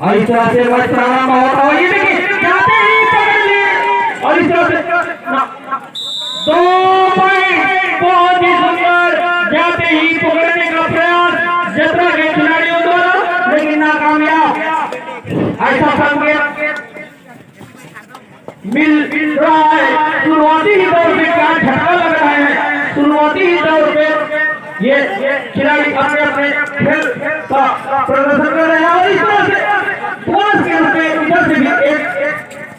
ऐसा से बचना बहुत हो, ये देखिए जाते ही पकड़ लिए और इस तरह से 2 पॉइंट बहुत ही सुंदर जाते ही पकड़ने का प्रयास जतरा के खिलाड़ियों द्वारा, लेकिन नाकामयाब। ऐसा संकेत मिल रहा है शुरुआती ही दौर में, क्या झटका लग रहा है शुरुआती ही दौर में ये खिलाड़ी अपने अपने खेल का प्रदर्शन कर रहे हैं और इस तरह से बोनस के रूप में इधर से भी एक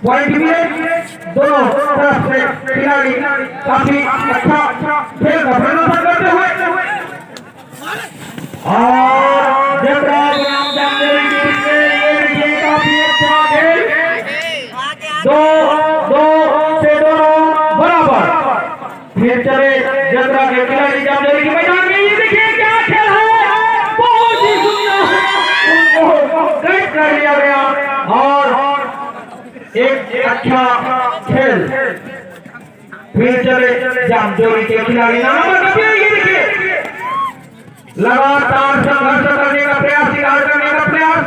पॉइंट भी है। दोनों तरफ से खिलाड़ी काफी अच्छा खेल का प्रदर्शन करते हुए और जतरा बनाम जामनेरी की टीम ने ये देखिए काफी अच्छा खेल, 2 से दोनों बराबर। फिर चले जतरा के खिलाड़ी जामनेरी के मैदान में, ये देखिए क्या खेल है, बहुत ही सुंदर उनको कैच कर लिया गया और एक अच्छा खेल। फिर चले जामनेरी के खिलाड़ी ये देखिए लगातार संघर्ष करने का प्रयास, शिकार करने का प्रयास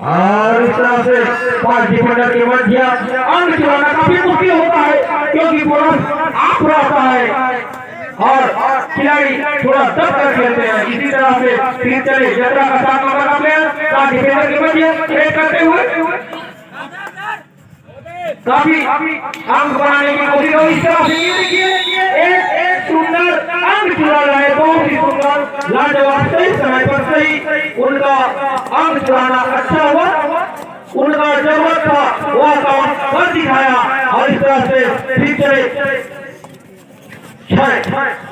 और इस तरह से 5 डिफेंडर के मध्य अंक चुराना काफी मुश्किल होता है क्योंकि बोनस आप रहता है और खिलाड़ी थोड़ा दब कर खेलते हैं। इसी तरह से फिर चले जतरा का 7 नंबर का प्लेयर 7 डिफेंडर के मध्य खेल करते हुए काफी अंक बनाने की कोशिश हो। इस तरह से ये देखिए एक सुंदर अंक चुरा रहा है, बहुत ही सुंदर लाजवाब, सही समय पर सही उनका अंक चुराना अच्छा हुआ, उनका जरूरत था वह काम कर दिखाया और इस तरह से फिर चले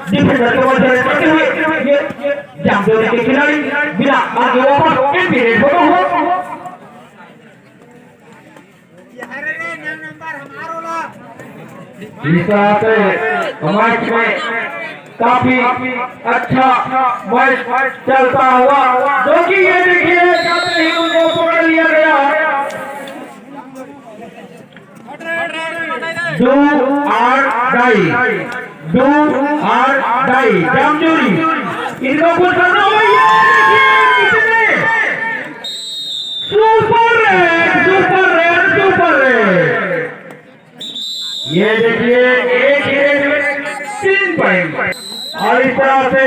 डिफेंडर के मध्य करते हुए ये जामनेरी के खिलाड़ी बिना आगे वापस एम्पीरेट होता हुआ इस तरह से मैच में काफी अच्छा मैच चलता हुआ, जो कि ये देखिए जाते ही उनको पकड़ लिया गया। डू और डाई जामनेरी, इनको कुछ करना होगा। सुपर रेड ये देखिए एक ही 3 पॉइंट और इस तरह से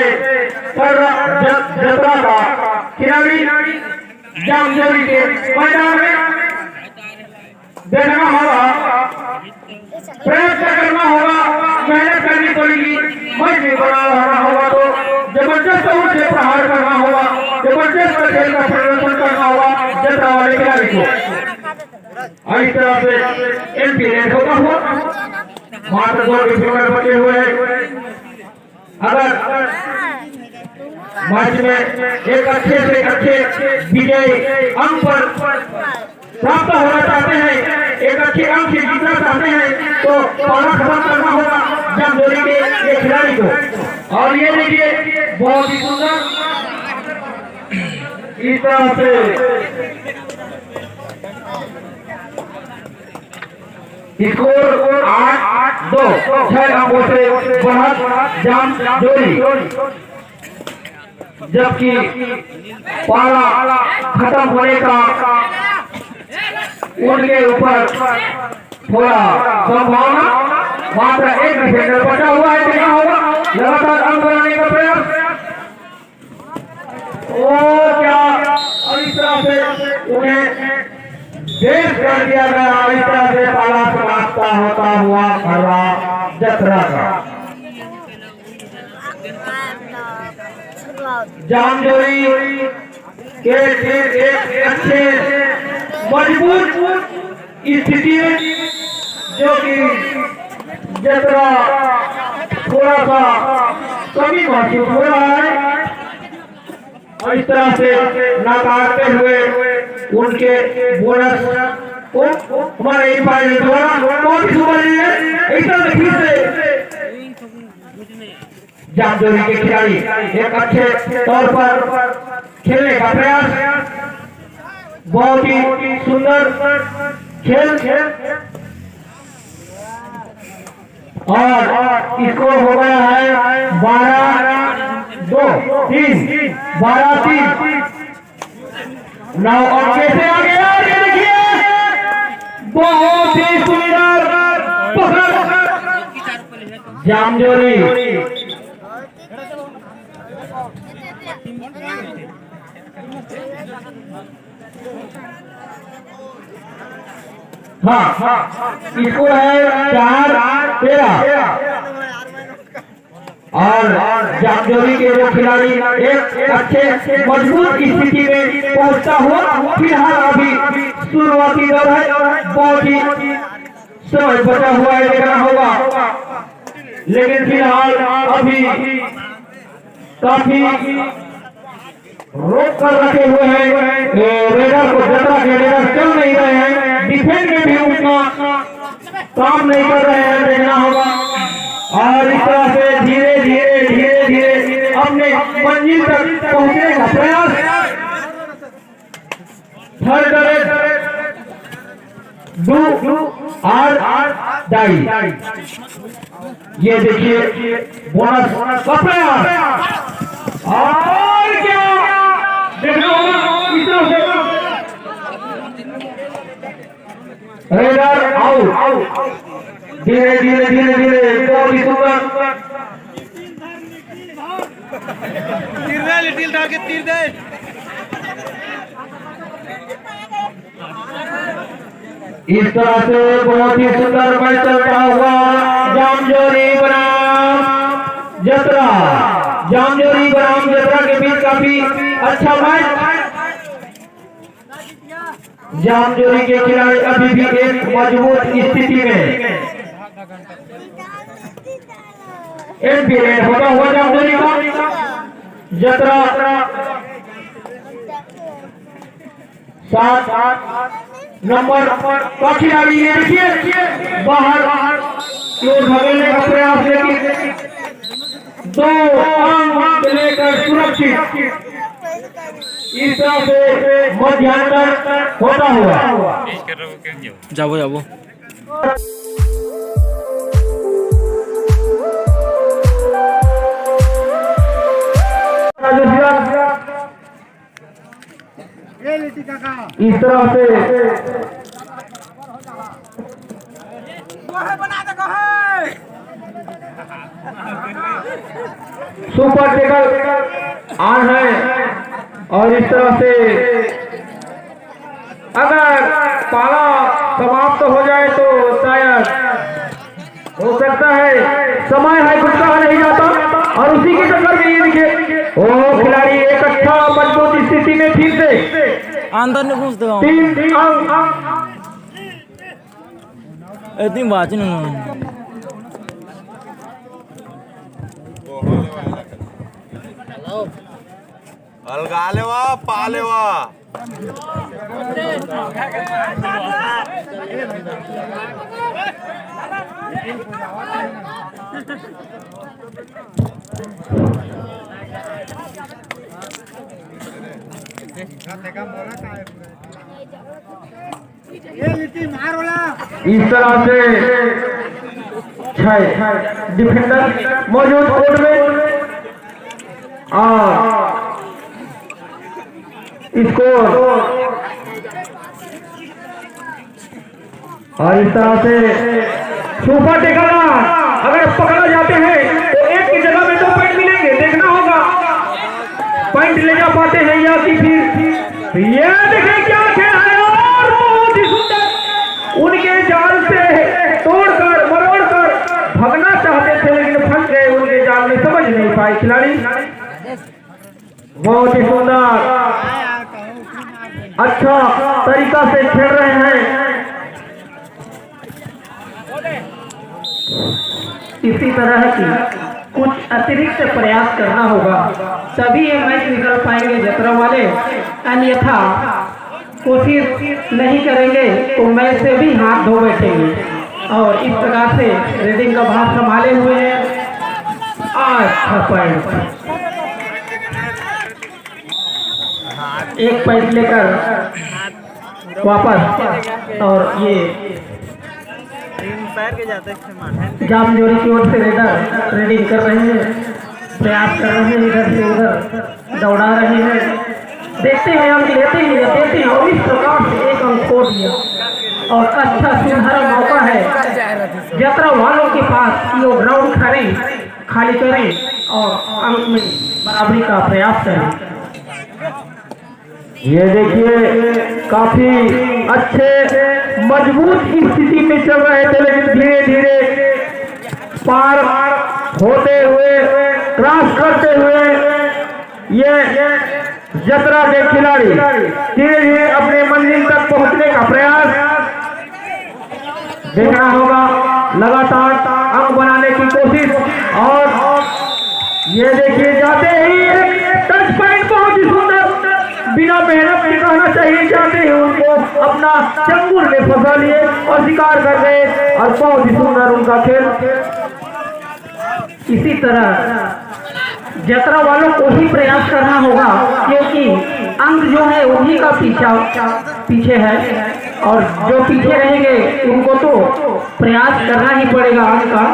जतरा का खिलाड़ी जामनेरी के मैदान में देखना होगा, प्रयास करना होगा, मेहनत करनी पड़ेगी, मैच भी बनाना होगा तो जबरदस्त उनसे प्रहार करना होगा, जबरदस्त खेल का प्रदर्शन करना होगा जतरा वाले खिलाड़ी को। इस तरह से एम्पीरेट होता हुआ मात्र 2 डिफेंडर बचे हुए हैं। अगर मैच में एक अच्छे से अच्छे विजयी अंक पर प्राप्त होना चाहते हैं, एक अच्छे अंक से जीतना चाहते हैं तो पाला खत्म करना होगा जामनेरी के खिलाड़ी को। और ये देखिए बहुत ही सुंदर इस तरह से स्कोर 8-2 6 अंकों से बढ़त जामनेरी, जबकि पाला खत्म होने का उनके ऊपर थोड़ा संभावना, मात्र एक डिफेंडर बचा हुआ है, देखना होगा लगातार अंक बनाने का प्रयास और क्या और इस तरह से उन्हें देर कर दिया गया। इस तरह से पाला समाप्त होता हुआ खड़ा जतरा का जामनेरी के एक अच्छे मजबूत स्थिति है, जो कि जतरा थोड़ा सा कमी महसूस हो रहा है और इस तरह से नकारते हुए उनके बोनस को हमारे एम्पायर द्वारा बहुत ही सुबह है। इस तरह से फिर से जामनेरी के खिलाड़ी एक अच्छे तौर पर खेलने का प्रयास, बहुत ही सुंदर खेल और स्कोर हो गया है 12-2 12-3 9 और कैसे आ गया ये देखिए, बहुत ही सुंदर पकड़ जामजोरी। हाँ इसको है 4-13 और जामजोरी के जो खिलाड़ी एक अच्छे मजबूत स्थिति में पहुंचता हुआ फिलहाल अभी शुरुआती दौर है, बहुत ही समय बचा हुआ है, देखना होगा। लेकिन फिलहाल अभी काफी रोक कर रखे हुए हैं रेडर को, जतरा के रेडर चल नहीं रहे हैं, डिफेंस में भी उतना काम नहीं कर रहे हैं, देखना होगा। और इस तरह से धीरे धीरे अपने मंजिल तक पहुंचने का प्रयास। थर्ड डू आर डाई, ये देखिए बोनस का प्रयास। और क्या देखना होगा, इस तरह से रेडर आउट। धीरे धीरे बहुत ही सुंदर लिटिल डाल के तीर दे। इस तरह से बहुत ही सुंदर मैच चलता हुआ जामजोरी बनाम जतरा, जामजोरी बनाम जतरा के बीच काफी अच्छा मैच। जामजोरी के खिलाड़ी अभी भी एक मजबूत स्थिति में पीरियड होता हुआ जामजोरी का। जतरा 7 नंबर का खिलाड़ी, ये देखिए बाहर लोग भगेने का प्रयास, लेकिन 2 अंक लेकर सुरक्षित। इस तरह से मध्यांतर होता हुआ जाबो इस तरह से सुपर टेकल ऑन है। और इस तरह से अगर पाला समाप्त हो जाए तो शायद हो सकता है, समय है कुछ कहा नहीं जाता। और उसी के चक्कर में ये देखिए वो खिलाड़ी एक अच्छा मजबूत स्थिति में फिर से अंदर ने घुस दो 3 अंक। इतनी बात नहीं अलगा लेवा पा लेवा। इस तरह से 6 डिफेंडर मौजूद कोर्ट में और स्कोर। और इस तरह से सुपर टेकल अगर पकड़ा जाते हैं तो एक की जगह में 2 पॉइंट मिलेंगे, देखना होगा पॉइंट ले जा पाते हैं या कि फिर। ये देखें क्या खेल है, और बहुत ही सुंदर उनके जाल से तोड़कर मरोड़कर भगना चाहते थे, लेकिन फंस गए उनके जाल में, समझ नहीं पाए खिलाड़ी। बहुत ही सुंदर अच्छा तरीका से खेल रहे हैं। इसी तरह की कुछ अतिरिक्त प्रयास करना होगा, तभी ये मैच निकल पाएंगे जतरा वाले। अन्यथा कोशिश नहीं करेंगे तो मैच से भी हाथ धो बैठेंगे। और इस प्रकार से रीडिंग का भाग संभाले हुए हैं। 8 पॉइंट, 1 पॉइंट लेकर वापस। और ये जामजोरी की ओर से रेडर रेडिंग कर रहे हैं, प्रयास कर रहे हैं, इधर से उधर दौड़ा रहे हैं। देखते हैं अंक लेते हैं और इस प्रकार से एक अंक छोड़ दिया और अच्छा सुनहरा मौका है यात्रा वालों के पास कि वो ग्राउंड खाली करें और अंक में बराबरी का प्रयास करें। ये देखिए काफी अच्छे मजबूत स्थिति में चल रहे थे, लेकिन धीरे धीरे पार होते हुए क्रॉस करते हुए ये जतरा के खिलाड़ी धीरे धीरे अपने मंजिल तक पहुंचने का प्रयास देखना होगा। लगातार अंक बनाने की कोशिश और ये देखिए जाते ही टच पॉइंट बहुत ही सुंदर, बिना मेहनत के कहना चाहिए, जाते ही उनको अपना चंगुल में फंसा लिए और शिकार कर गए और बहुत ही सुंदर उनका खेल। इसी तरह यात्रा वालों को ही प्रयास करना होगा क्योंकि अंक जो है उन्हीं का पीछे है और जो पीछे रहेंगे उनको तो प्रयास करना ही पड़ेगा अंक का।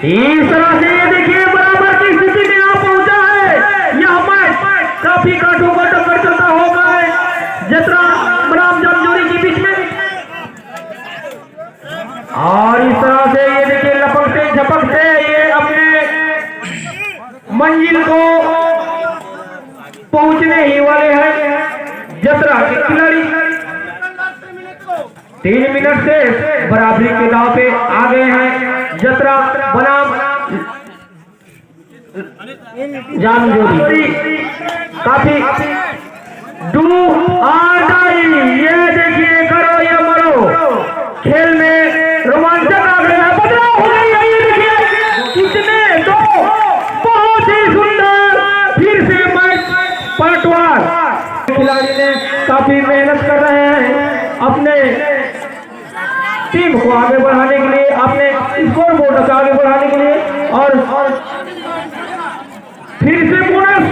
इस तरह से ये देखिए बराबर की स्थिति में आ पहुंचा है। यह मैच काफी काठों का टक्कर चलता होगा जतरा बनाम जामजोरी के बीच में और इस तरह से ये देखिए लपकते झपकते ये अपने मंजिल को पहुंचने ही वाले हैं। जतरा के खिलाड़ी 3 मिनट से बराबरी के दांव पे आ गए हैं। जतरा बनाम जामजोरी काफी डू और डाई, ये देखिए करो या मरो खेल में रोमांचक आ गया है, बदलाव हो गई है। ये देखिए कितने दो बहुत ही सुंदर फिर से मैच पलटवार। खिलाड़ी ने काफी मेहनत कर रहे हैं अपने टीम को आगे बढ़ाने के लिए, अपने स्कोर बोर्ड को आगे बढ़ाने के लिए और फिर से बोनस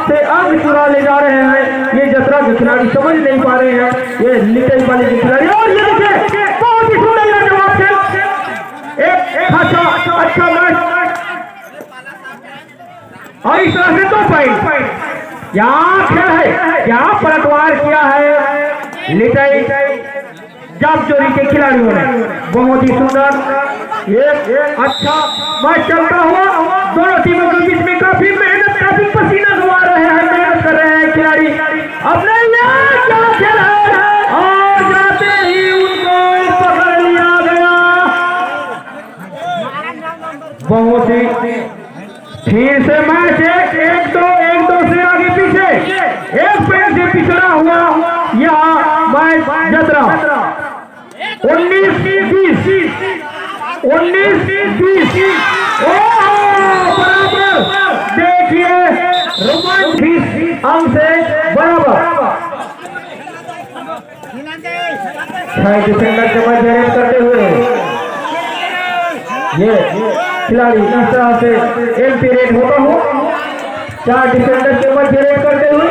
से अंक चुरा ले जा रहे हैं। ये जतरा के खिलाड़ी समझ नहीं पा रहे हैं, ये लिटल वाले के खिलाड़ी। और ये देखिए बहुत ही सुंदर जवाब खेल, एक अच्छा मैच और इस तरह से 2 पॉइंट यहाँ खेल है, यहाँ पलटवार किया है लिटल जामजोरी के खिलाड़ियों ने। बहुत ही सुंदर एक अच्छा मैच चलता हुआ दोनों टीमों के बीच में काफी मेहनत, काफी पसीना गवा रहे हैं, मेहनत कर रहे हैं खिलाड़ी अपने क्या खेल है और जाते ही उनको पकड़ लिया गया। बहुत ही फिर से मैच एक दो से आगे पीछे, एक पैर से पिछड़ा हुआ यह मैच जतरा 19-20 बराबर। देखिए रोमांच अंक से बराबर 6 डिफेंडर के मध्य रेड करते हुए ये खिलाड़ी इस तरह से एमपी रेड होता हो, 4 डिफेंडर के मध्य रेड करते हुए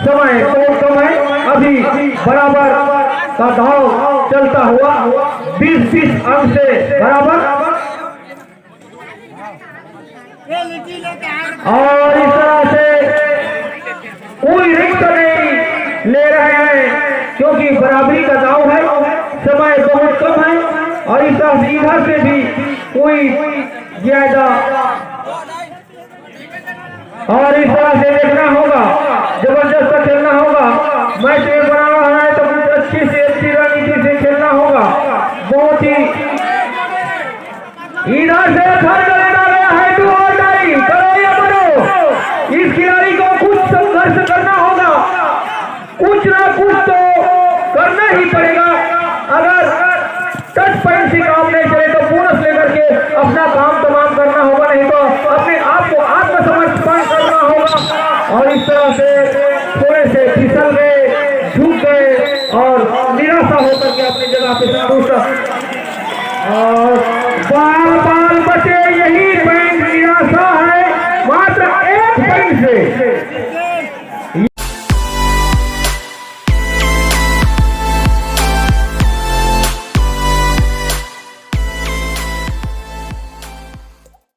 समय बहुत कम है, अभी बराबर का दाव चलता हुआ 20-20 अंक से बराबर। और इस तरह से कोई रिस्क नहीं ले रहे हैं क्योंकि बराबरी का दाव है, समय बहुत कम है और इस तरह से इधर से भी कोई ज्यादा और इस तरह से देखना होगा, जबरदस्त खेलना होगा। मैच में बनाना है तो कुछ अच्छी रणनीति से खेलना होगा। बहुत ही इधर से डाला गया है, डू और डाई, करो या मरो। इस खिलाड़ी को कुछ संघर्ष करना होगा, कुछ ना कुछ तो करना ही पड़ेगा। अगर टच पॉइंट से काम नहीं चले तो बोनस लेकर के अपना काम तमाम करना होगा, नहीं तो अपने आप को आत्मसमर्पण करना होगा। और इस तरह से थोड़े से फिसल गए, झुक गए और निराशा होकर के अपनी जगह पे संतुष्ट और बाल बचे। यही पॉइंट निराशा है, मात्र 1 पॉइंट से